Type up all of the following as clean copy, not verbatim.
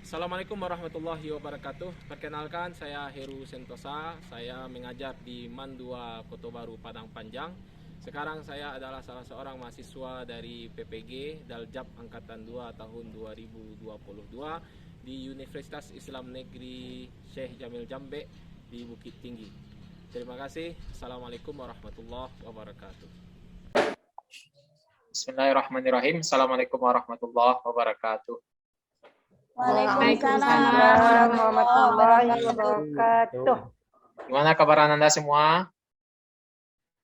Assalamualaikum warahmatullahi wabarakatuh. Perkenalkan, saya Heru Sentosa. Saya mengajar di MAN 2 Kota Baru Padang Panjang. Sekarang saya adalah salah seorang mahasiswa dari PPG Daljab Angkatan 2 tahun 2022 di Universitas Islam Negeri Syekh Jamil Jambe di Bukit Tinggi. Terima kasih. Assalamualaikum warahmatullahi wabarakatuh. Bismillahirrahmanirrahim. Assalamualaikum warahmatullahi wabarakatuh. Waalaikumsalam warahmatullahi wabarakatuh. Gimana kabar Anda semua?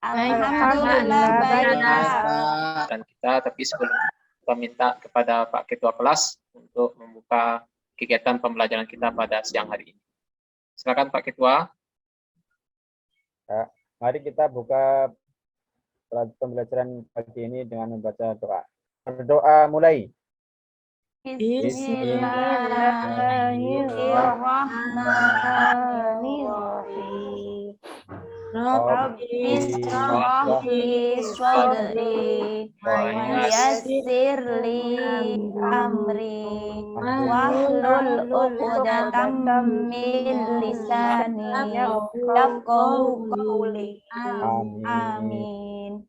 Alhamdulillah baik, Pak. Dan tapi sebelum kita minta kepada Pak Ketua Kelas untuk membuka kegiatan pembelajaran kita pada siang hari ini. Silakan Pak Ketua. Ya, mari kita buka pembelajaran pagi ini dengan membaca doa. Berdoa mulai. Bismillahirrahmanirrahim. Rabbi shrah li sadri wa yassir li amri wahlul 'uqdatam min lisani yafqahu qawli. Amin.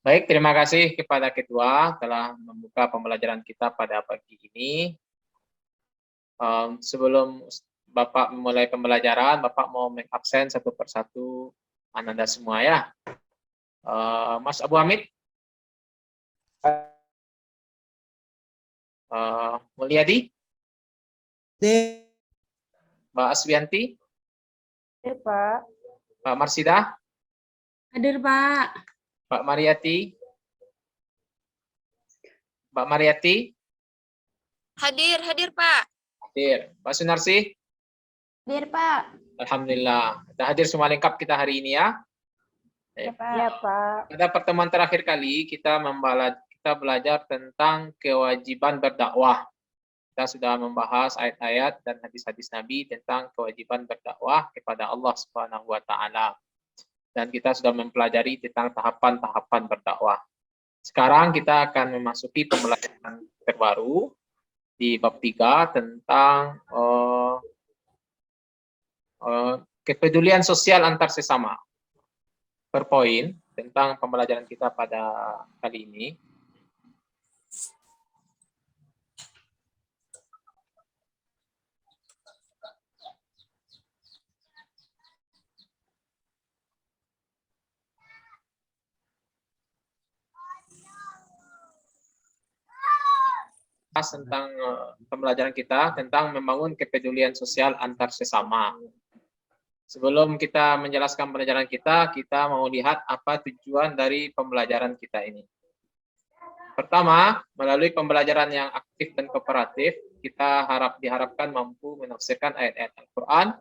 Baik, terima kasih kepada Ketua telah membuka pembelajaran kita pada pagi ini. Sebelum Bapak memulai pembelajaran, Bapak mau mengabsen satu persatu Anda semua ya. Mas Abu Hamid, Mulyadi, Mbak Aswianti, Pak. Pak Marsida, Hadir, Pak. Mbak Mariati, Mbak Mariati, Hadir, Pak. hadir. Pak Sunarsi, Hadir, Pak. alhamdulillah. Kita hadir semua lengkap kita hari ini ya. Ya, Pak. Pada pertemuan terakhir kali kita belajar tentang kewajiban berdakwah. Kita sudah membahas ayat-ayat dan hadis-hadis Nabi tentang kewajiban berdakwah kepada Allah Subhanahu wa taala. Dan kita sudah mempelajari tentang tahapan-tahapan berdakwah. Sekarang kita akan memasuki pembelajaran terbaru di bab 3 tentang kepedulian sosial antar sesama. Per poin tentang pembelajaran kita pada kali ini. Tentang pembelajaran kita tentang membangun kepedulian sosial antar sesama. Sebelum kita menjelaskan pembelajaran kita mau lihat apa tujuan dari pembelajaran kita ini. Pertama, melalui pembelajaran yang aktif dan kooperatif, kita diharapkan mampu menafsirkan ayat-ayat Al-Quran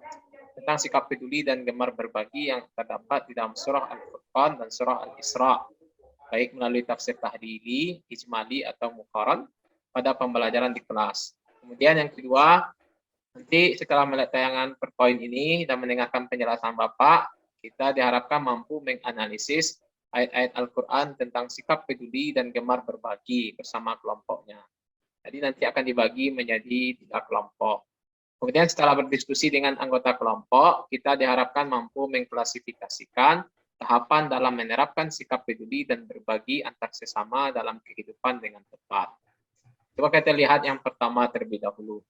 tentang sikap peduli dan gemar berbagi yang terdapat di dalam surah Al-Furqan dan surah Al-Isra, baik melalui tafsir tahdili, ijmali, atau muqaran pada pembelajaran di kelas. Kemudian yang kedua, nanti setelah melihat tayangan per poin ini dan mendengarkan penjelasan Bapak, kita diharapkan mampu menganalisis ayat-ayat Al-Quran tentang sikap peduli dan gemar berbagi bersama kelompoknya. Jadi nanti akan dibagi menjadi 3 kelompok. Kemudian setelah berdiskusi dengan anggota kelompok, kita diharapkan mampu mengklasifikasikan tahapan dalam menerapkan sikap peduli dan berbagi antar sesama dalam kehidupan dengan tepat. Coba kita lihat yang pertama terlebih dahulu.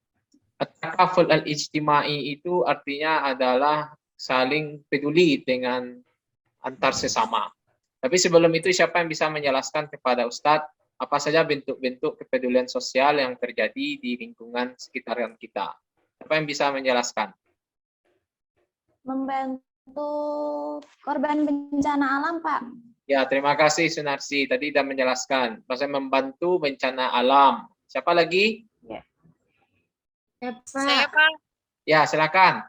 At-takaful al-ijtimai itu artinya adalah saling peduli dengan antar sesama. Tapi sebelum itu siapa yang bisa menjelaskan kepada Ustadz apa saja bentuk-bentuk kepedulian sosial yang terjadi di lingkungan sekitaran kita? Siapa yang bisa menjelaskan? Membantu korban bencana alam, Pak. Ya, terima kasih Sunarsi. Tadi sudah menjelaskan. Maksudnya membantu bencana alam. Siapa lagi? Saya, Pak. Ya, silakan.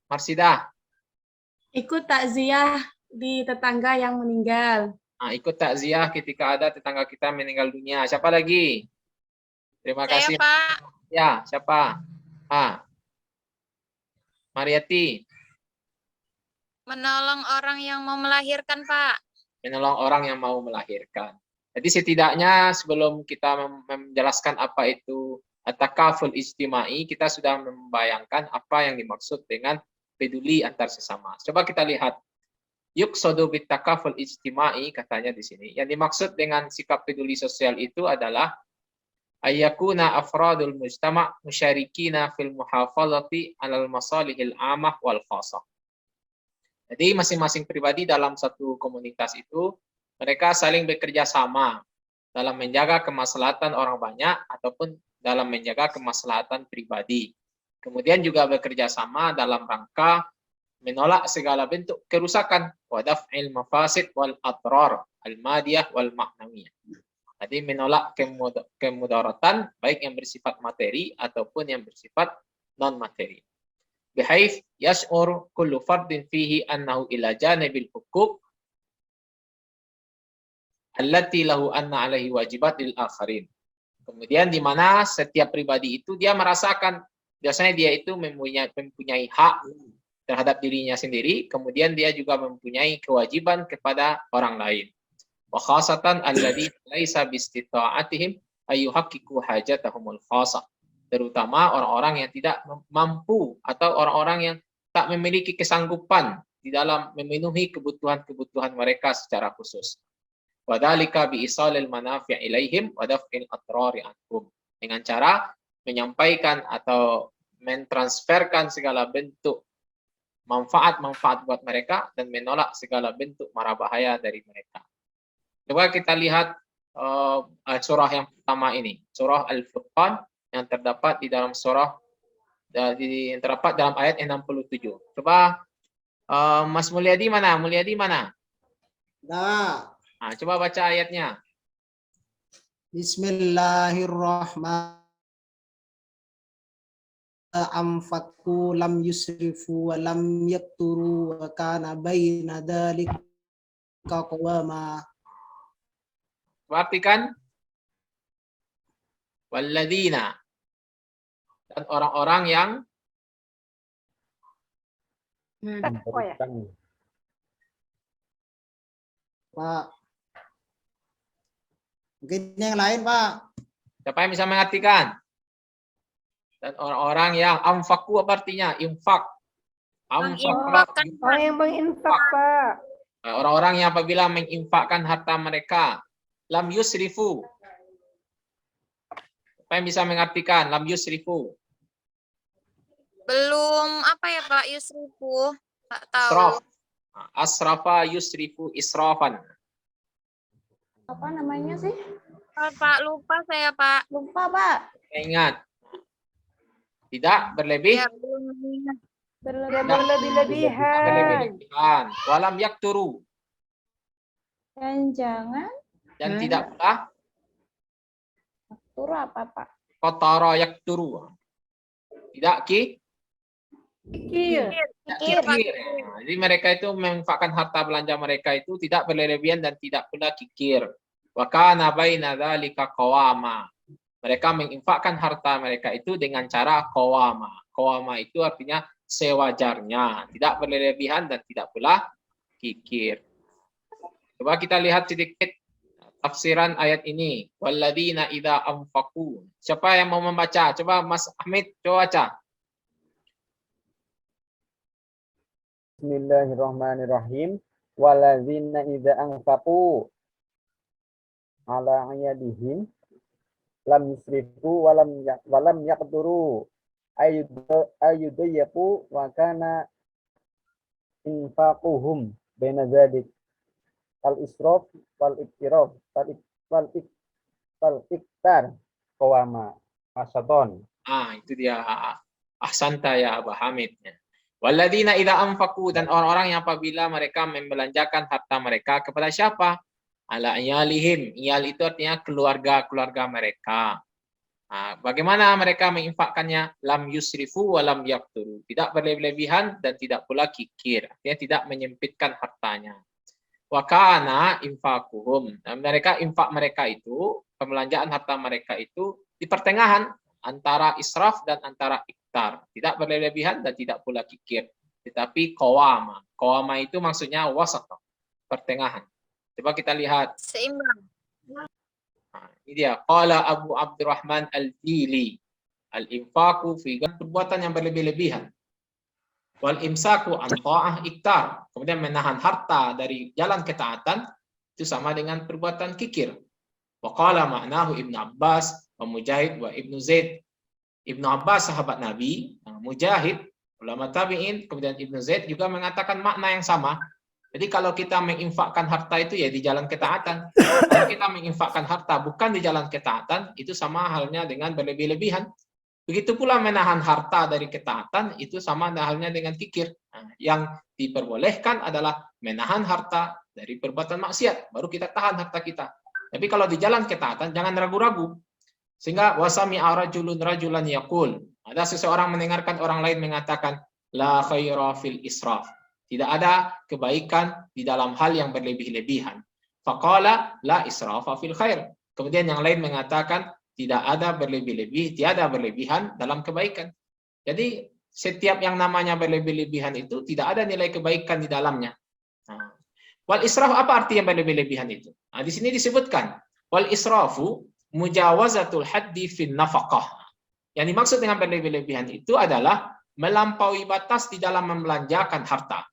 Marsida. Ikut takziah di tetangga yang meninggal. Nah, ikut takziah ketika ada tetangga kita meninggal dunia. Siapa lagi? Terima kasih. Saya, Pak. Ya, siapa? Mariati. Menolong orang yang mau melahirkan, Pak. Menolong orang yang mau melahirkan. Jadi setidaknya sebelum kita menjelaskan apa itu at-takaful ijtimai, kita sudah membayangkan apa yang dimaksud dengan peduli antar sesama. Coba kita lihat. Yuqsadu bitakaful ijtimai, katanya di sini. Yang dimaksud dengan sikap peduli sosial itu adalah ayyakuna afradul mujtama' musyarikina fil muhafazati 'alal masalihil 'amah wal khassah. Jadi masing-masing pribadi dalam satu komunitas itu mereka saling bekerja sama dalam menjaga kemaslahatan orang banyak ataupun dalam menjaga kemaslahatan pribadi. Kemudian juga bekerja sama dalam rangka menolak segala bentuk kerusakan, wa daf'il mafasid wal adrar al-madiyah wal ma'nawiyah. Jadi menolak kemudaratan baik yang bersifat materi ataupun yang bersifat non materi. Bihaif yash'ur kullu fardin fihi annahu ila janibil huquq allati lahu anna alaihi wajibat lil akharin. Kemudian di mana setiap pribadi itu dia merasakan biasanya dia itu mempunyai hak terhadap dirinya sendiri, kemudian dia juga mempunyai kewajiban kepada orang lain. Wa khasatan alladzi laisa bistita'atihim ayyuhaqqiqu hajatahumul khassa. Terutama orang-orang yang tidak mampu atau orang-orang yang tak memiliki kesanggupan di dalam memenuhi kebutuhan-kebutuhan mereka secara khusus. Wa dzalika bi isalil manafi' ilaihim wa daf'il atrari anhum. Dengan cara menyampaikan atau mentransferkan segala bentuk manfaat-manfaat buat mereka dan menolak segala bentuk mara bahaya dari mereka. Coba kita lihat surah yang pertama ini, surah Al-Furqan yang terdapat di dalam surah yang terdapat dalam ayat 67. Coba Mas Mulyadi mana? Mulyadi mana? Nah, Coba baca ayatnya. Bismillahirrahmanirrahim. Amfaku lam yusrifu wa lam yakturu wa kana baina dzalika qawama. Artikan walladzina, dan orang-orang yang Memberikan Pak. Mungkin yang lain, Pak. siapa yang bisa mengartikan? Dan orang-orang yang amfaku apa artinya? Infak. Menginfakkan Orang yang menginfak, Pak. Orang-orang yang apabila menginfakkan harta mereka. Lam yusrifu. Apa yang bisa mengartikan? Lam yusrifu. belum apa ya Pak Yusrifu? Nggak tahu. Israf. Asrafa yusrifu israfan. Apa namanya sih? Pak lupa saya Pak. Lupa, Pak. Ingat. Tidak berlebih. Ya belum ingat. Berlebih-lebihan. Berlebihan. Walam yakturu. Dan jangan Dan tidak pula turun apa, Pak? kotara yakturu. Tidak Kikir. kikir. Jadi mereka itu memanfaatkan harta belanja mereka itu tidak berlebihan dan tidak pula kikir. Wa kana baina dzalika qawama. Mereka menginfakkan harta mereka itu dengan cara qawama. Qawama itu artinya sewajarnya, tidak berlebihan dan tidak pula kikir. Coba kita lihat sedikit tafsiran ayat ini. Walladzina idza anfaqu. Siapa yang mau membaca? Coba Mas Ahmid coba baca. Bismillahirrahmanirrahim. Waladzina idza anfaqu ala ayadihim lam yusrifu walam yaqduru ayyudayyaku wa kana infaquhum baina dzalik al-israf wal iktiraf wal iktar qawama masaton. Itu dia. Ahsanta ya Abu Hamid. Walladzina idza anfaqu, dan orang-orang yang apabila mereka membelanjakan harta mereka kepada siapa? Ala iyalihim. Iyal itu artinya keluarga-keluarga mereka. Bagaimana mereka menginfakkannya? Lam yusrifu wa lam yakturu. Tidak berlebihan dan tidak pula kikir. Artinya tidak menyempitkan hartanya. Wa kana infakuhum. Dan infak mereka itu, pembelanjaan harta mereka itu di pertengahan antara israf dan antara iktar. Tidak berlebihan dan tidak pula kikir. Tetapi qawama. Qawama itu maksudnya wasat, pertengahan. Coba kita lihat. Seimbang. Nah, ini dia. Qala Abu Abdurrahman Al-Jili. Al-infaqu fi perbuatan yang berlebih-lebihan. Wal imsaku an ta'ah iktar. Kemudian menahan harta dari jalan ketaatan itu sama dengan perbuatan kikir. Wa qala ma'nahu Ibnu Abbas wa Mujahid wa Ibnu Zaid. Ibnu Abbas sahabat Nabi, Mujahid ulama tabi'in, kemudian Ibnu Zaid juga mengatakan makna yang sama. Jadi kalau kita menginfakkan harta itu ya di jalan ketaatan. Kalau kita menginfakkan harta bukan di jalan ketaatan, itu sama halnya dengan berlebih-lebihan. Begitu pula menahan harta dari ketaatan, itu sama halnya dengan kikir. Nah, yang diperbolehkan adalah menahan harta dari perbuatan maksiat, baru kita tahan harta kita. Tapi kalau di jalan ketaatan, jangan ragu-ragu. Sehingga wasami'a rajulun rajulan yaqul. Ada seseorang mendengarkan orang lain mengatakan, la khaira fil israf. Tidak ada kebaikan di dalam hal yang berlebih-lebihan. Faqala la israfa fil khair. Kemudian yang lain mengatakan tidak ada tiada berlebihan dalam kebaikan. Jadi setiap yang namanya berlebih-lebihan itu tidak ada nilai kebaikan di dalamnya. Nah, wal israf apa arti yang berlebih-lebihan itu? Nah, di sini disebutkan wal israfu mujawazatul haddi fin nafaqah. Yang dimaksud dengan berlebih-lebihan itu adalah melampaui batas di dalam membelanjakan harta.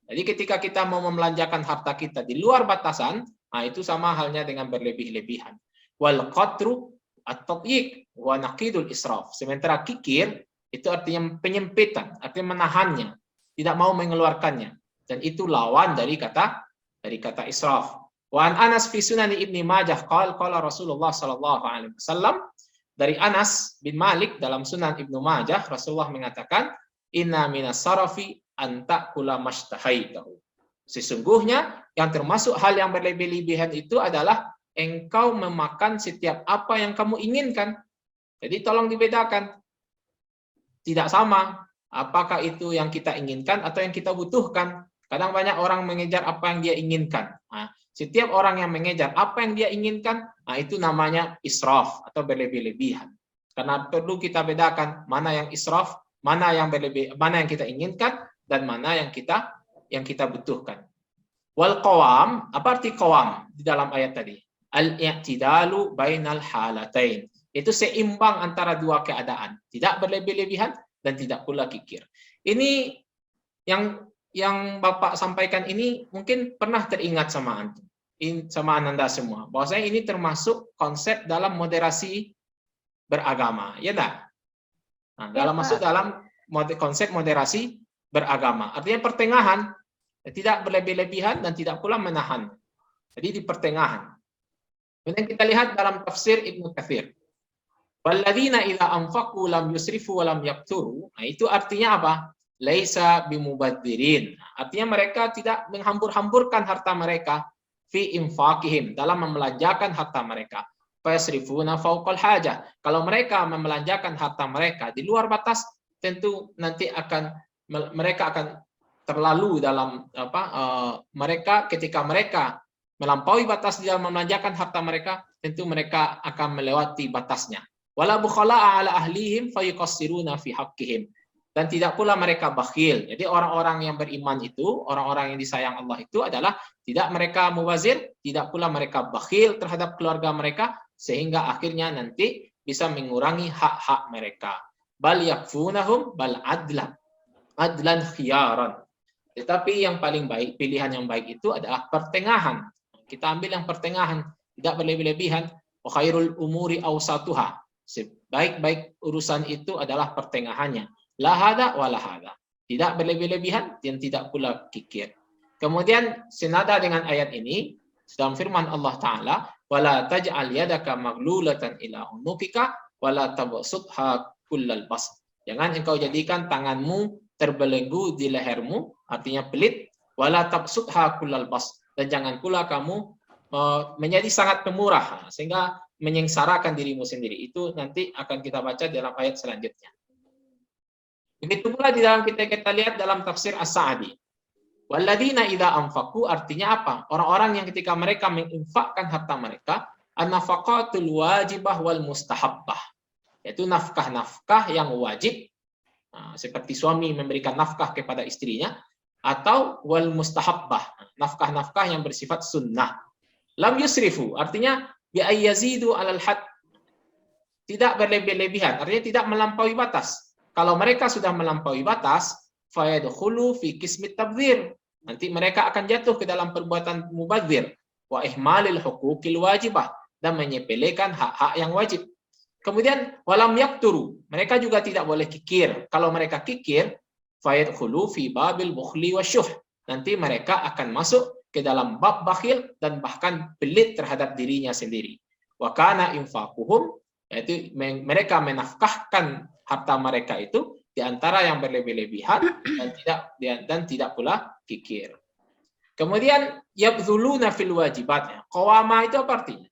Jadi ketika kita mau membelanjakan harta kita di luar batasan, nah itu sama halnya dengan berlebih-lebihan. Wal qatru at-tadyiq wa naqidul israf. Sementara kikir itu artinya penyempitan, artinya menahannya, tidak mau mengeluarkannya. Dan itu lawan dari kata israf. Wa an Anas fi Sunan Ibnu Majah qala Rasulullah sallallahu alaihi wasallam, dari Anas bin Malik dalam Sunan Ibnu Majah, Rasulullah mengatakan, inna minas sarafi anta kula mashtahaitahu. Sesungguhnya yang termasuk hal yang berlebih-lebihan itu adalah engkau memakan setiap apa yang kamu inginkan. Jadi tolong dibedakan. Tidak sama apakah itu yang kita inginkan atau yang kita butuhkan. Kadang banyak orang mengejar apa yang dia inginkan. Nah, setiap orang yang mengejar apa yang dia inginkan, nah itu namanya israf atau berlebih-lebihan. Karena perlu kita bedakan mana yang israf, mana yang kita inginkan, dan mana yang kita butuhkan. Wal qawam, apa arti qawam di dalam ayat tadi? Al-i'tidalu bainal halatain. Itu seimbang antara dua keadaan, tidak berlebih-lebihan dan tidak pula kikir. Ini yang Bapak sampaikan ini mungkin pernah teringat sama Anda semua. Bahwasanya ini termasuk konsep dalam moderasi beragama, ya enggak? Nah, dalam konsep moderasi beragama. Artinya pertengahan, tidak berlebih-lebihan dan tidak pula menahan. Jadi di pertengahan. Kemudian kita lihat dalam tafsir Ibnu Katsir. Walladzina idza anfaqu lam yusrifu wa lam yaqturu. Nah, itu artinya apa? Laisa bimubadzirin. Artinya mereka tidak menghambur-hamburkan harta mereka fi infaqihim, dalam membelanjakan harta mereka. Fasrifuna fawqal hajah. Kalau mereka membelanjakan harta mereka di luar batas, tentu nanti mereka akan terlalu dalam ketika mereka melampaui batas di dalam membelanjakan harta mereka, tentu mereka akan melewati batasnya. Wala bukhala'a ala ahlihim fayuqassiruna fi haqqihim. Dan tidak pula mereka bakhil. Jadi orang-orang yang beriman itu, orang-orang yang disayang Allah itu adalah tidak mereka mubazir, tidak pula mereka bakhil terhadap keluarga mereka, sehingga akhirnya nanti bisa mengurangi hak-hak mereka. Bal yakfunahum bal adlan khiyaran. Tetapi yang paling baik, pilihan yang baik itu adalah pertengahan. Kita ambil yang pertengahan, tidak berlebih-lebihan. Wa khairul umuri awsatuha. Sebaik-baik urusan itu adalah pertengahannya. La hada wa la hada. Tidak berlebih-lebihan dan tidak pula kikir. Kemudian senada dengan ayat ini dalam firman Allah Ta'ala, wala taj'al yadaka maglulatan ila unukika wala tabsutha kullal bast. Jangan engkau jadikan tanganmu terbelenggu di lehermu, artinya pelit, wala tabsutha kullal bast. Dan jangan pula kamu menjadi sangat pemurah sehingga menyengsarakan dirimu sendiri. Itu nanti akan kita baca dalam ayat selanjutnya. Begitu pula di dalam kita lihat dalam tafsir As-Sa'di. Walladzina idza anfaqu artinya apa? Orang-orang yang ketika mereka menginfakkan harta mereka, an-nafaqatul wajibah wal mustahabbah. Yaitu nafkah-nafkah yang wajib, seperti suami memberikan nafkah kepada istrinya, atau wal mustahabbah, nafkah-nafkah yang bersifat sunnah. Lam yusrifu artinya bi ayyazidu 'alal had. Tidak berlebih-lebihan, artinya tidak melampaui batas. Kalau mereka sudah melampaui batas, fayadkhulu fi qismit tabdzir. Nanti mereka akan jatuh ke dalam perbuatan mubadzir wa ihmalil huquqil wajibah, dan menyepelekan hak-hak yang wajib. Kemudian walam yakturu, mereka juga tidak boleh kikir. Kalau mereka kikir, fayadkhulu fi babil bukhli wasyuh. Nanti mereka akan masuk ke dalam bab bakhil dan bahkan pelit terhadap dirinya sendiri. Wa kana infaquhum, yaitu mereka menafkahkan harta mereka itu di antara yang berlebih-lebihan dan tidak pula kikir. Kemudian yabdzuluna fil wajibat. Qawama itu apa artinya?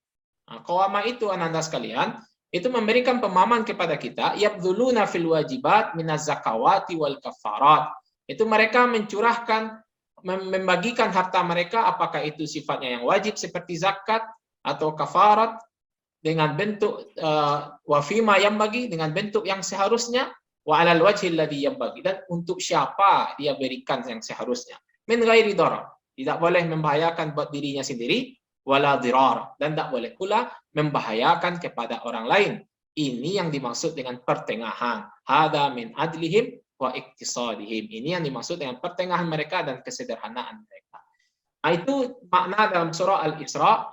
Nah, qawama itu ananda sekalian, itu memberikan pemahaman kepada kita, yabdzuluna fil wajibat minaz zakawati wal kafarat. Itu mereka mencurahkan, membagikan harta mereka, apakah itu sifatnya yang wajib seperti zakat atau kafarat, dengan bentuk wafima yang bagi, dengan bentuk yang seharusnya, wa alal wajhil ladzi yambagi, dan untuk siapa dia berikan yang seharusnya, min ghairi darar, tidak boleh membahayakan buat dirinya sendiri, wala dirar, dan tidak boleh pula membahayakan kepada orang lain. Ini yang dimaksud dengan pertengahan. Hada min adlihim wa iktisadihim. Ini yang dimaksud dengan pertengahan mereka dan kesederhanaan mereka. Nah, itu makna dalam surah Al-Isra.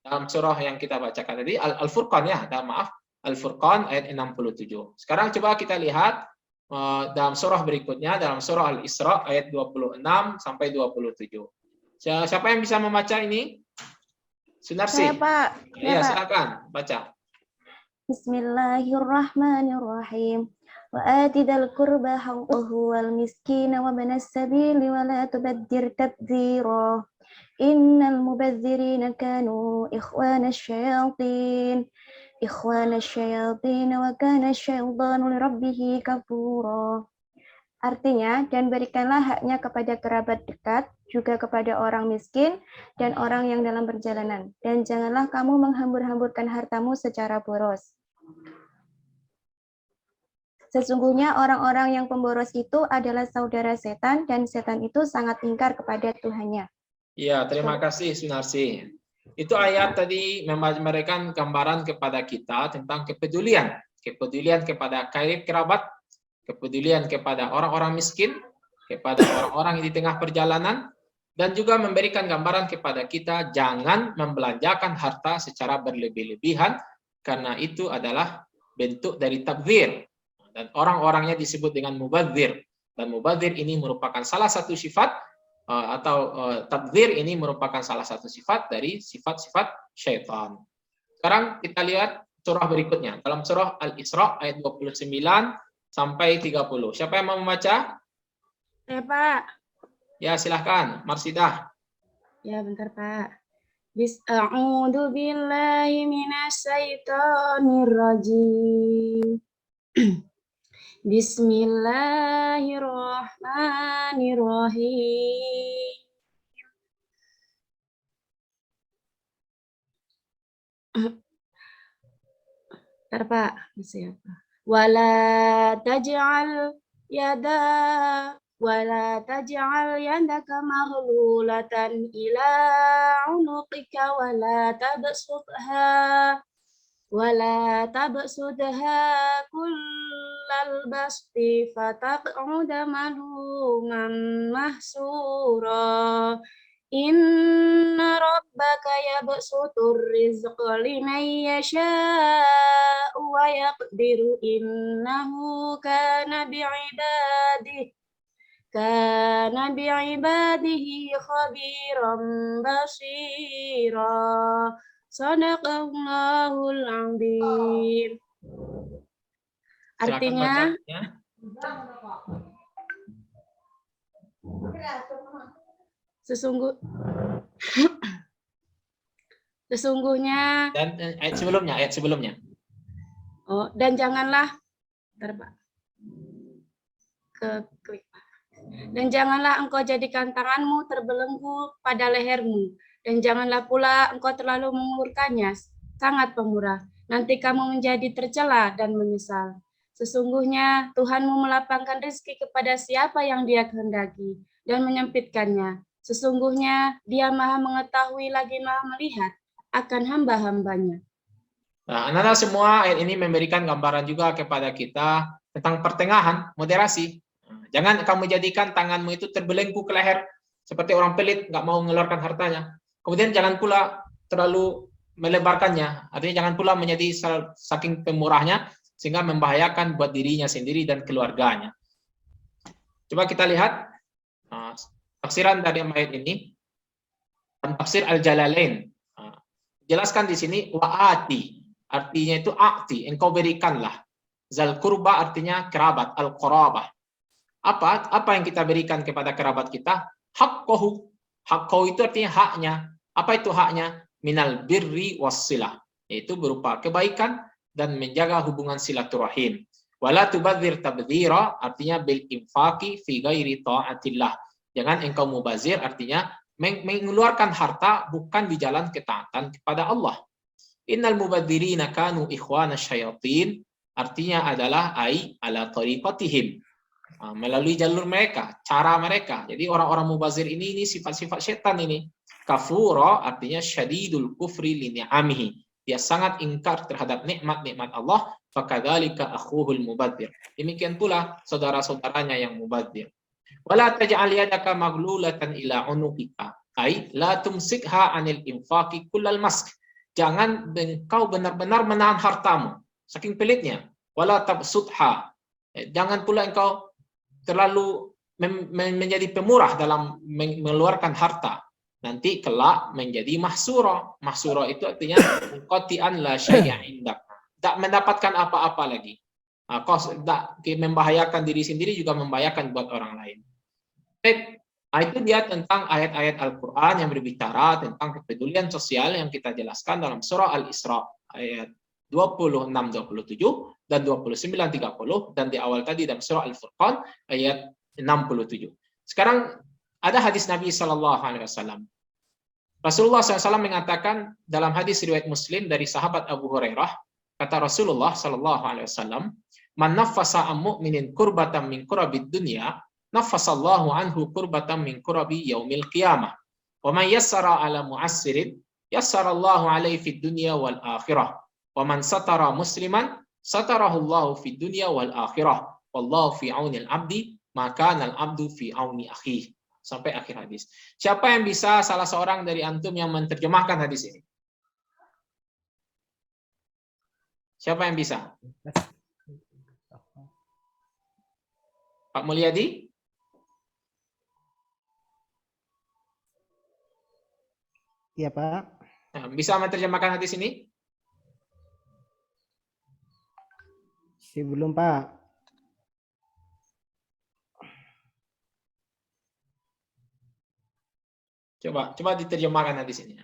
Dalam surah yang kita bacakan tadi, Al-Furqan ya, maaf, Al-Furqan ayat 67. Sekarang coba kita lihat dalam surah berikutnya, dalam surah Al-Isra ayat 26 sampai 27. Siapa yang bisa membaca ini? Sunarsi. Saya, Pak. Ya, Pak. silakan baca. Bismillahirrahmanirrahim. Wa ati dzal qurba haqqahu wal miskina wa banas sabili wa la tubadzir tabdzira. Innal mubadzirina kanu ikhwanasy syayatin. Wa kana syaitanu lirabbih kafura. Artinya, dan berikanlah haknya kepada kerabat dekat, juga kepada orang miskin dan orang yang dalam perjalanan. Dan janganlah kamu menghambur-hamburkan hartamu secara boros. Sesungguhnya orang-orang yang pemboros itu adalah saudara setan, dan setan itu sangat ingkar kepada Tuhannya. Ya, terima kasih Sunarsi. Itu ayat tadi memberikan gambaran kepada kita tentang kepedulian kepada karib kerabat, kepedulian kepada orang-orang miskin, kepada orang-orang yang di tengah perjalanan, dan juga memberikan gambaran kepada kita jangan membelanjakan harta secara berlebih-lebihan, karena itu adalah bentuk dari tabdzir, dan orang-orangnya disebut dengan mubadzir, dan mubadzir ini merupakan salah satu sifat tabdzir ini merupakan salah satu sifat dari sifat-sifat syaitan. Sekarang kita lihat surah berikutnya, dalam surah Al-Isra ayat 29 sampai 30. Siapa yang mau membaca? Saya, Pak. Ya, silahkan, Marsidah. Ya, bentar, Pak. A'udzu billahi minasyaitonir rajim. Bismillahirrahmanirrahim. Bentar, Pak. Masih apa? Wala taj'al yadaka maghlulatan ila unuqika wala tabsudha kullal basti fataq'uda maluman mahsura. Inna rabbaka yabsutur rizqa liman yasha'u wa yaqdiru innahu kana bi'ibadihi khabiran basira. Shadaqallahul azim. Artinya, sesungguhnya Dan ayat sebelumnya. Oh, dan janganlah dan janganlah engkau jadikan tanganmu terbelenggu pada lehermu, dan janganlah pula engkau terlalu mengulurkannya, sangat pemurah. Nanti kamu menjadi tercela dan menyesal. Sesungguhnya Tuhanmu melapangkan rezeki kepada siapa yang Dia kehendaki dan menyempitkannya. Sesungguhnya Dia Maha mengetahui lagi Maha melihat. akan hamba-hambanya. Nah, anak-anak semua ayat ini memberikan gambaran juga kepada kita tentang pertengahan, moderasi. Jangan kamu jadikan tanganmu itu terbelenggu ke leher seperti orang pelit nggak mau mengeluarkan hartanya. Kemudian jangan pula terlalu melebarkannya. Artinya jangan pula menjadi saking pemurahnya sehingga membahayakan buat dirinya sendiri dan keluarganya. Coba kita lihat tafsiran dari ayat ini dan tafsir Al-Jalalain. Jelaskan di sini wa'ati. Artinya itu akti, engkau berikanlah. Zal kurba artinya kerabat, al-qurabah. Apa yang kita berikan kepada kerabat kita? Hakkohu. Hakkohu itu artinya haknya. Apa itu haknya? Minal birri wassilah. Yaitu berupa kebaikan dan menjaga hubungan silaturahim. Wala tubadzir tabdzira artinya bil infaqi fi ghairi ta'atillah. Jangan engkau mubazir artinya mengeluarkan harta bukan di jalan ketaatan kepada Allah. Innal mubadzirina kanu ikhwana syayatin artinya adalah ala tariqatihim, melalui jalur mereka, cara mereka. Jadi orang-orang mubazir ini sifat-sifat setan ini. Kafura artinya syadidul kufri li ni'amihi. Dia sangat ingkar terhadap nikmat-nikmat Allah. Fakadzalika akhuhul mubadzir. Demikian pula saudara-saudaranya yang mubadzir. Wala taj'al yadaka maghlulatan ila unuqika. La tumsikha 'anil infaqi kullal mask. Jangan engkau benar-benar menahan hartamu, saking pelitnya. Wala tabsutha. Jangan pula engkau terlalu menjadi pemurah dalam mengeluarkan harta. Nanti kelak menjadi mahsura. Mahsura itu artinya qati'an la syai'a indak. Tak mendapatkan apa-apa lagi. Kau tak membahayakan diri sendiri juga membahayakan buat orang lain. Itu dia tentang ayat-ayat Al-Quran yang berbicara tentang kepedulian sosial yang kita jelaskan dalam surah Al-Isra ayat 26-27 dan 29-30 dan di awal tadi dalam surah Al-Furqan ayat 67. Sekarang ada hadis Nabi SAW. Rasulullah SAW mengatakan dalam hadis riwayat Muslim dari sahabat Abu Hurairah, kata Rasulullah SAW, "Man naffasa an mu'minin kurbatan min kurabid dunya, naffasallahu anhu kurbatan min kurabi yaumil qiyamah. Wa man yassara ala mu'assirin, yassarallahu alaihi fid dunya wal akhirah. Wa man satara musliman, satarahullahu fid dunya wal akhirah. Wallahu fi aunil abdi, maka al abdu fi auni akhihi." Sampai akhir hadis. Siapa yang bisa salah seorang dari antum yang menerjemahkan hadis ini? Siapa yang bisa? Pak Mulyadi? Iya, Pak. Nah, bisa menerjemahkan hadis ini? Sebelum, Pak. Coba diterjemahkan hadis ini.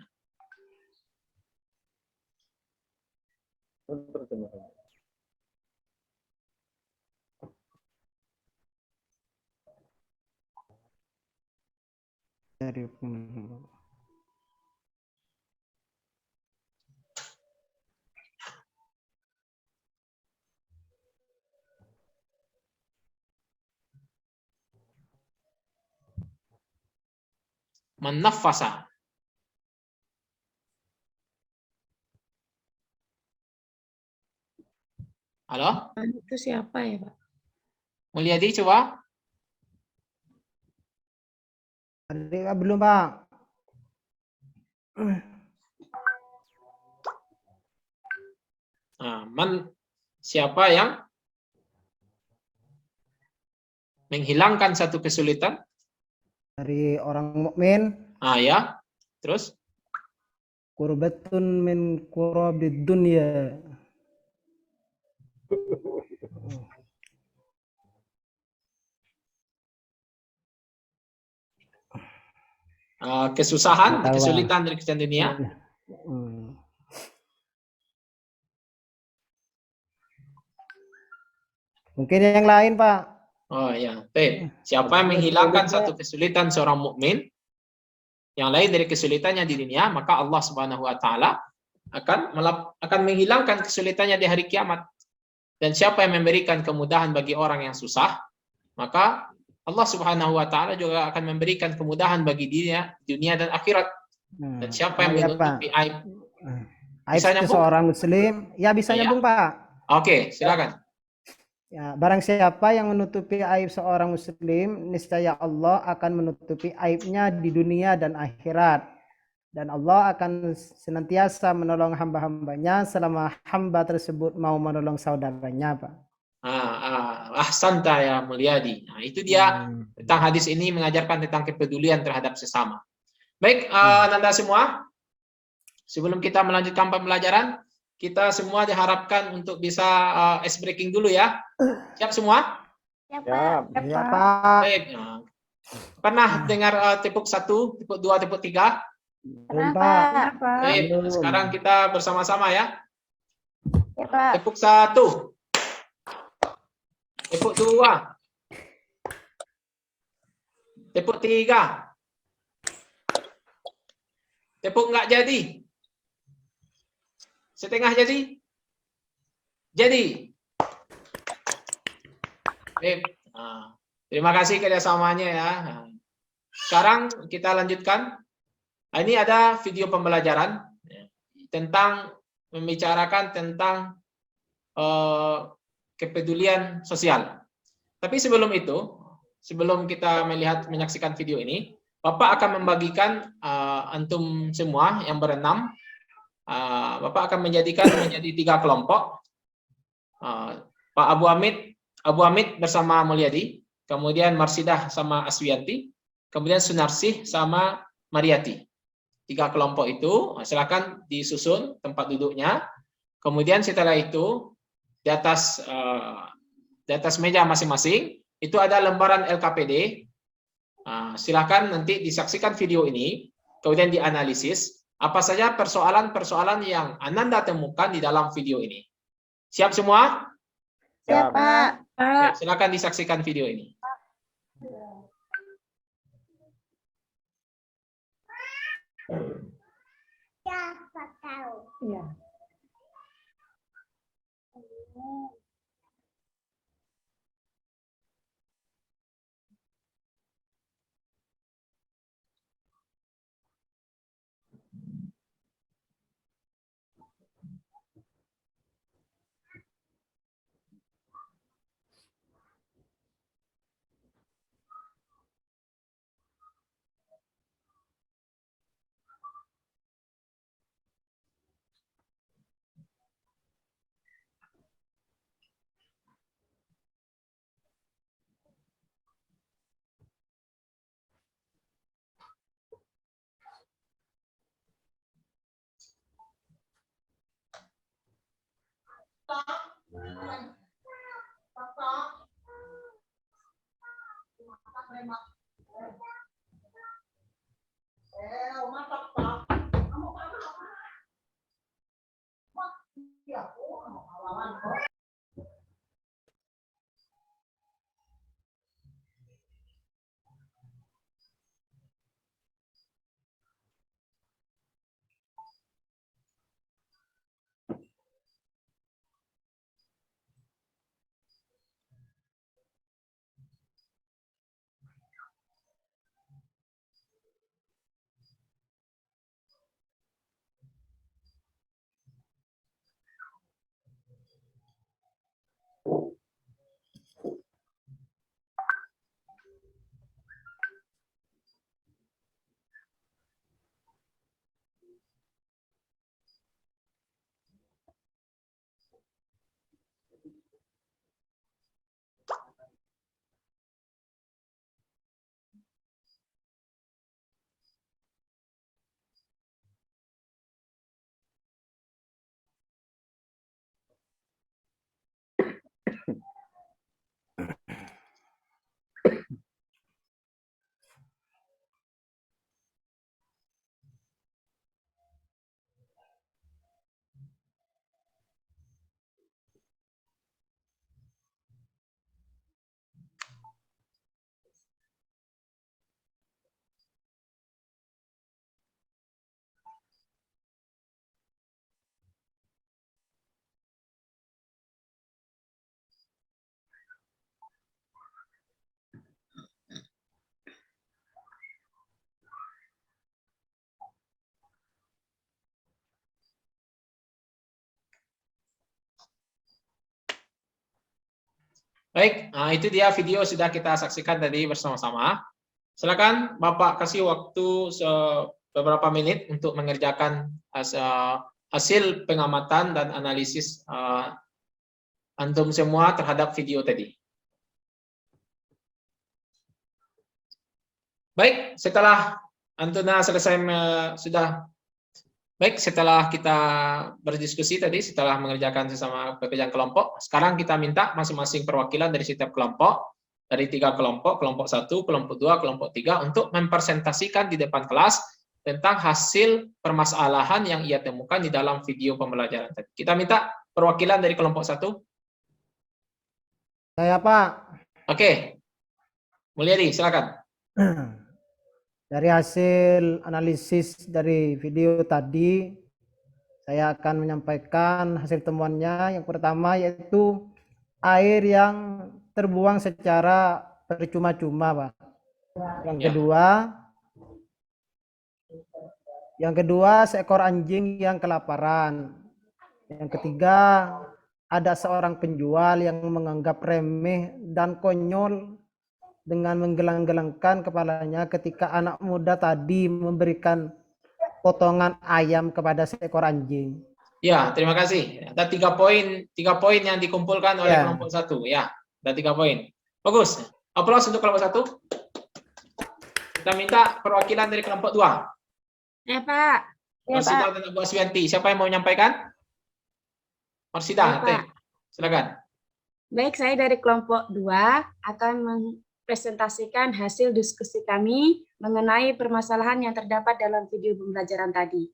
Menafasa. Halo? Itu siapa ya, Pak? Mulyadi coba. Belum, Pak. Nah, siapa yang menghilangkan satu kesulitan? Dari orang mukmin. Ya. Terus? Kurbatun min kurabid dunya. Kesusahan, kesulitan dari kesulitan dunia. Mungkin yang lain, Pak. Oh ya, siapa yang menghilangkan satu kesulitan seorang mukmin, yang lain dari kesulitannya di dunia, maka Allah Subhanahu wa taala akan menghilangkan kesulitannya di hari kiamat. Dan siapa yang memberikan kemudahan bagi orang yang susah, maka Allah Subhanahu wa taala juga akan memberikan kemudahan bagi dia dunia dan akhirat. Dan siapa yang menutupi aib Aib Bisa nyambung? seseorang muslim, ya bisa Ya. nyambung Pak. Oke, silakan. Ya, barang siapa yang menutupi aib seorang muslim, niscaya Allah akan menutupi aibnya di dunia dan akhirat. Dan Allah akan senantiasa menolong hamba-hambanya selama hamba tersebut mau menolong saudaranya, Pak. Ahsanta ya Mulyadi. Nah, itu dia tentang hadis ini mengajarkan tentang kepedulian terhadap sesama. Baik, Nanda semua, sebelum kita melanjutkan pembelajaran, kita semua diharapkan untuk bisa ice breaking dulu ya. Siap semua? Ya, Ya, Pak. Ya, Pak. Baik. Pernah dengar tepuk 1, tepuk 2, tepuk 3? Belum, Kenapa? Pak. Kenapa? Baik, Belum. sekarang kita bersama-sama ya. Ya, Pak. Tepuk 1. Tepuk 2. Tepuk 3. Tepuk nggak jadi. Setengah jadi. Jadi. Baik. Terima kasih kerjasamanya ya. Sekarang kita lanjutkan. Ini ada video pembelajaran tentang membicarakan tentang kepedulian sosial. Tapi sebelum itu, sebelum kita menyaksikan video ini, Bapak akan membagikan antum semua yang berenam. Bapak akan menjadi 3 kelompok. Pak Abu Hamid bersama Mulyadi, kemudian Marsidah sama Aswianti, kemudian Sunarsih sama Mariati. 3 kelompok itu silakan disusun tempat duduknya. Kemudian setelah itu di atas meja masing-masing itu ada lembaran LKPD. Silakan nanti disaksikan video ini, kemudian dianalisis apa saja persoalan-persoalan yang Ananda temukan di dalam video ini. Siap semua? Ya, Pak. Ya, silakan disaksikan video ini. Iya. Baik, itu dia video sudah kita saksikan tadi bersama-sama. Silakan Bapak kasih waktu beberapa menit untuk mengerjakan hasil pengamatan dan analisis antum semua terhadap video tadi. Baik, setelah Antuna selesai setelah kita berdiskusi tadi, setelah mengerjakan sesama pekerjaan kelompok, sekarang kita minta masing-masing perwakilan dari setiap kelompok, dari 3 kelompok, kelompok 1, kelompok 2, kelompok 3, untuk mempresentasikan di depan kelas tentang hasil permasalahan yang ia temukan di dalam video pembelajaran tadi. Kita minta perwakilan dari kelompok 1. Saya, Pak. Oke. Mulyadi, silakan. Dari hasil analisis dari video tadi, saya akan menyampaikan hasil temuannya. Yang pertama yaitu air yang terbuang secara percuma-cuma, Pak. Yang kedua, seekor anjing yang kelaparan. Yang ketiga, ada seorang penjual yang menganggap remeh dan konyol dengan menggelang-gelangkan kepalanya ketika anak muda tadi memberikan potongan ayam kepada seekor anjing. Ya, terima kasih. Ada 3 poin yang dikumpulkan oleh kelompok 1. Ya, ada 3 poin. Bagus. Aplaus untuk kelompok 1. Kita minta perwakilan dari kelompok 2. Ya, Pak. Marsida dan Abu Aswianti. Siapa yang mau menyampaikan? Marsida, silakan. Baik, saya dari kelompok 2 akan presentasikan hasil diskusi kami mengenai permasalahan yang terdapat dalam video pembelajaran tadi.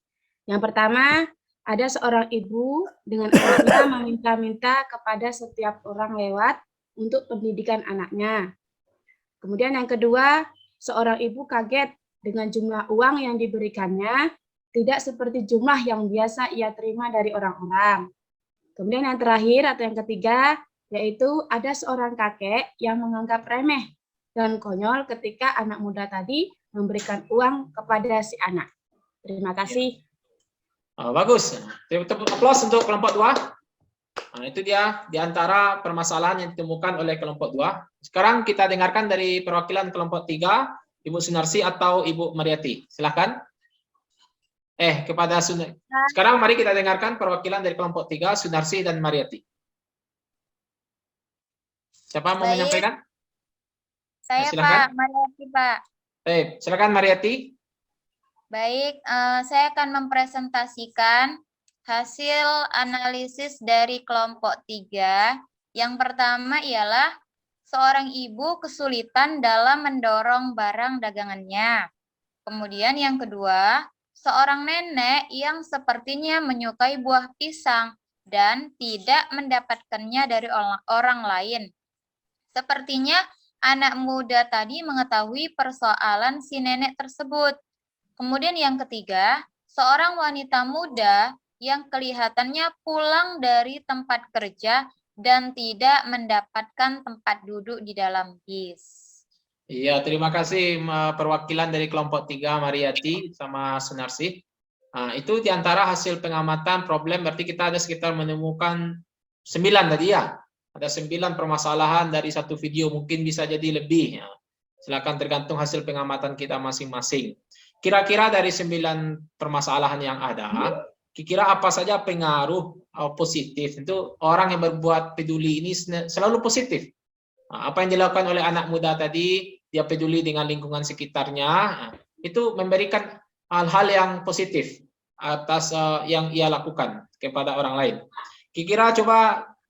Yang pertama, ada seorang ibu dengan anaknya meminta-minta kepada setiap orang lewat untuk pendidikan anaknya. Kemudian yang kedua, seorang ibu kaget dengan jumlah uang yang diberikannya tidak seperti jumlah yang biasa ia terima dari orang-orang. Kemudian yang terakhir atau yang ketiga, yaitu ada seorang kakek yang menganggap remeh dan konyol ketika anak muda tadi memberikan uang kepada si anak. Terima kasih. Bagus. Aplaus untuk kelompok 2. Itu dia di antara permasalahan yang ditemukan oleh kelompok 2. Sekarang kita dengarkan dari perwakilan kelompok 3, Ibu Sunarsi atau Ibu Mariati. Silakan. Sekarang mari kita dengarkan perwakilan dari kelompok 3, Sunarsi dan Mariati. Siapa mau menyampaikan? Saya, silakan. Pak, Mariati, Pak. Silakan Mariati. Baik, saya akan mempresentasikan hasil analisis dari kelompok 3. Yang pertama ialah seorang ibu kesulitan dalam mendorong barang dagangannya. Kemudian yang kedua, seorang nenek yang sepertinya menyukai buah pisang dan tidak mendapatkannya dari orang lain. Sepertinya anak muda tadi mengetahui persoalan si nenek tersebut. Kemudian yang ketiga, seorang wanita muda yang kelihatannya pulang dari tempat kerja dan tidak mendapatkan tempat duduk di dalam bis. Iya, terima kasih perwakilan dari kelompok 3, Mariati sama Sunarsi. Itu diantara hasil pengamatan problem, berarti kita ada sekitar menemukan 9 tadi ya. Ada 9 permasalahan dari satu video, mungkin bisa jadi lebih. Ya. Silakan tergantung hasil pengamatan kita masing-masing. Kira-kira dari 9 permasalahan yang ada, kira-kira apa saja pengaruh positif? Itu orang yang berbuat peduli ini selalu positif. Apa yang dilakukan oleh anak muda tadi, dia peduli dengan lingkungan sekitarnya, itu memberikan hal-hal yang positif atas yang ia lakukan kepada orang lain. Kira-kira coba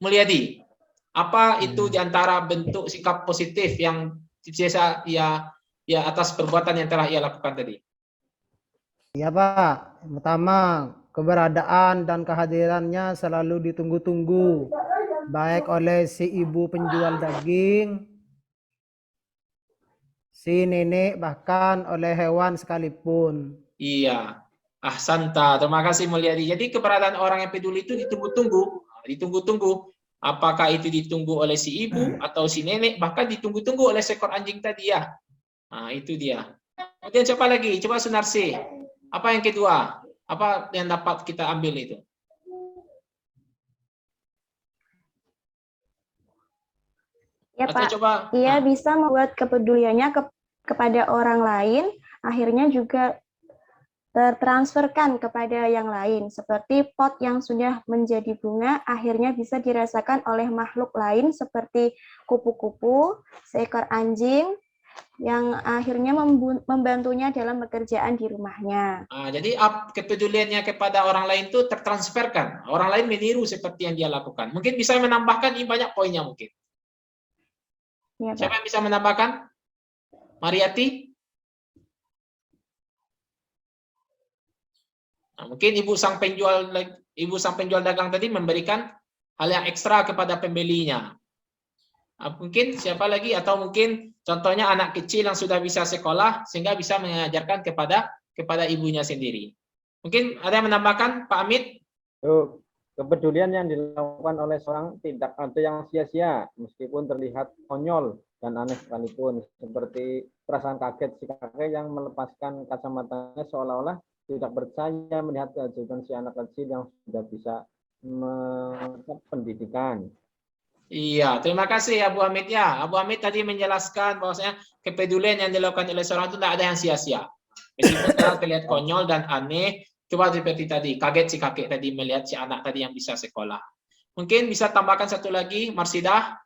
Mulyadi, apa itu diantara bentuk sikap positif yang biasa ia atas perbuatan yang telah ia lakukan tadi? Ya, Pak. Pertama, keberadaan dan kehadirannya selalu ditunggu-tunggu, baik oleh si ibu penjual daging, si nenek, bahkan oleh hewan sekalipun. Iya, ahsanta. Terima kasih Mulyadi. Jadi keberadaan orang yang peduli itu ditunggu-tunggu. Apakah itu ditunggu oleh si ibu atau si nenek, bahkan ditunggu-tunggu oleh seekor anjing tadi ya. Nah, itu dia. Kemudian siapa lagi? Coba Sunarsi. Apa yang kedua? Apa yang dapat kita ambil itu? Ya Atau Pak, coba ia bisa membuat kepeduliannya kepada orang lain, akhirnya juga tertransferkan kepada yang lain, seperti pot yang sudah menjadi bunga, akhirnya bisa dirasakan oleh makhluk lain seperti kupu-kupu, seekor anjing, yang akhirnya membantunya dalam pekerjaan di rumahnya. jadi kepeduliannya kepada orang lain itu tertransferkan. Orang lain meniru seperti yang dia lakukan. Mungkin bisa menambahkan, ini banyak poinnya mungkin. Ya, Pak. Siapa yang bisa menambahkan? Mariati? Nah, mungkin ibu sang penjual dagang tadi memberikan hal yang ekstra kepada pembelinya. Nah, mungkin siapa lagi? Atau mungkin contohnya anak kecil yang sudah bisa sekolah sehingga bisa mengajarkan kepada ibunya sendiri. Mungkin ada yang menambahkan, Pak Amit? Kepedulian yang dilakukan oleh seorang tidak ada yang sia-sia, meskipun terlihat konyol dan aneh sekalipun, seperti perasaan kaget si kakek yang melepaskan kacamatanya seolah-olah tidak percaya melihat keajaiban si anak kecil yang sudah bisa pendidikan. Iya, terima kasih Abu Hamid ya. Abu Hamid tadi menjelaskan bahwasanya kepedulian yang dilakukan oleh seorang itu tidak ada yang sia-sia. Meskipun terlihat konyol dan aneh, coba seperti tadi, kaget si kakek tadi melihat si anak tadi yang bisa sekolah. Mungkin bisa tambahkan satu lagi, Marsidah?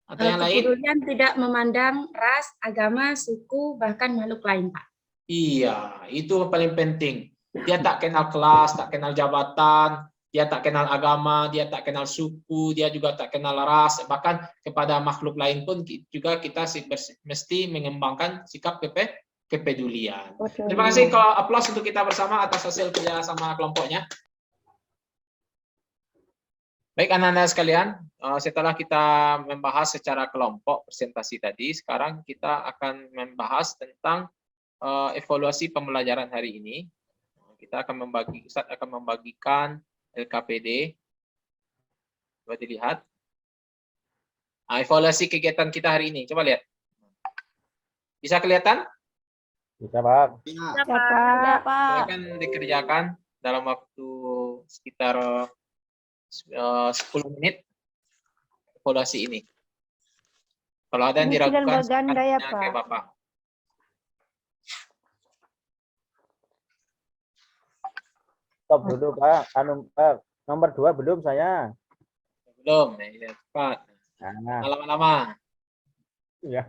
Atau yang lain? Kepedulian tidak memandang ras, agama, suku, bahkan makhluk lain, Pak. Iya, itu paling penting. Dia tak kenal kelas, tak kenal jabatan, dia tak kenal agama, dia tak kenal suku, dia juga tak kenal ras. Bahkan kepada makhluk lain pun juga kita mesti mengembangkan sikap kepedulian. Terima kasih, kalau aplaus untuk kita bersama atas hasil kerja sama kelompoknya. Baik anak-anak sekalian, setelah kita membahas secara kelompok presentasi tadi, sekarang kita akan membahas tentang evaluasi pembelajaran hari ini. Kita akan membagikan LKPD. Coba dilihat. Evaluasi kegiatan kita hari ini. Coba lihat. Bisa kelihatan? Bisa, Pak. Ya, Pak. Silakan dikerjakan dalam waktu sekitar 10 menit evaluasi ini. Kalau ada yang Ini sidang diragukan, berganda ya, silakan ke Pak. Bapak. Stop dulu, Pak. Nomor 2 belum saya. Belum, ya, cepat. Nah, Lama-lama. ya.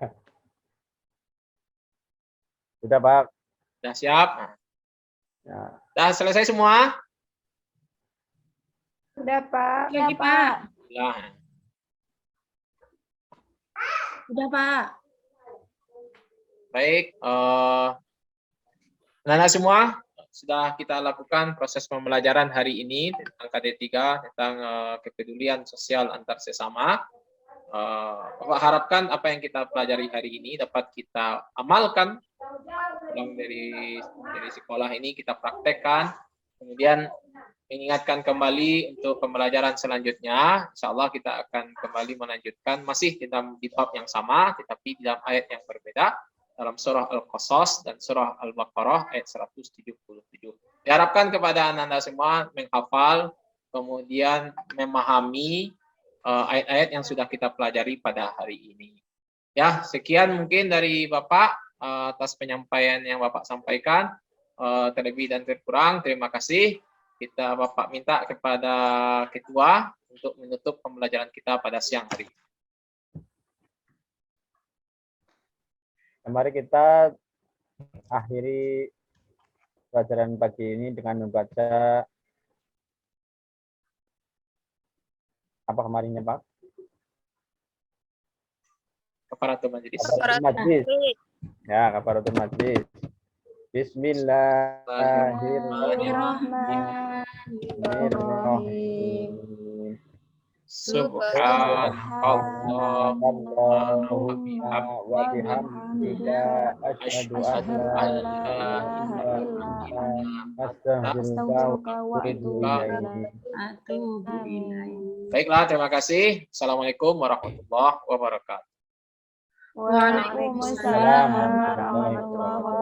Sudah, Pak. Sudah siap? Ya. Sudah selesai semua? Sudah, Pak. Lagi, Pak. Sudah. Sudah, Pak. Baik, anak-anak semua, sudah kita lakukan proses pembelajaran hari ini tentang KD3, tentang kepedulian sosial antar sesama. Bapak harapkan apa yang kita pelajari hari ini dapat kita amalkan dari sekolah ini, kita praktekkan, kemudian mengingatkan kembali untuk pembelajaran selanjutnya. Insya Allah kita akan kembali melanjutkan masih di bab yang sama, tetapi di dalam ayat yang berbeda, dalam surah Al-Qasas dan surah Al-Baqarah ayat 177. Diharapkan kepada anak-anak semua menghafal, kemudian memahami ayat-ayat yang sudah kita pelajari pada hari ini. Ya, sekian mungkin dari Bapak atas penyampaian yang Bapak sampaikan. Terlebih dan terkurang, terima kasih. Bapak minta kepada Ketua untuk menutup pembelajaran kita pada siang hari ini. Mari kita akhiri pelajaran pagi ini dengan membaca apa kemarinnya, Pak? Kafaratul Majlis. Kafaratul Majlis. Ya, Kafaratul Majlis. Bismillahirrahmanirrahim. Subhanallah wa bihamdika asyhadu an la ilaha illa anta astaghfiruka wa atubu ilaik. Baiklah, terima kasih. Assalamualaikum warahmatullahi wabarakatuh. Waalaikumsalam warahmatullahi wabarakatuh.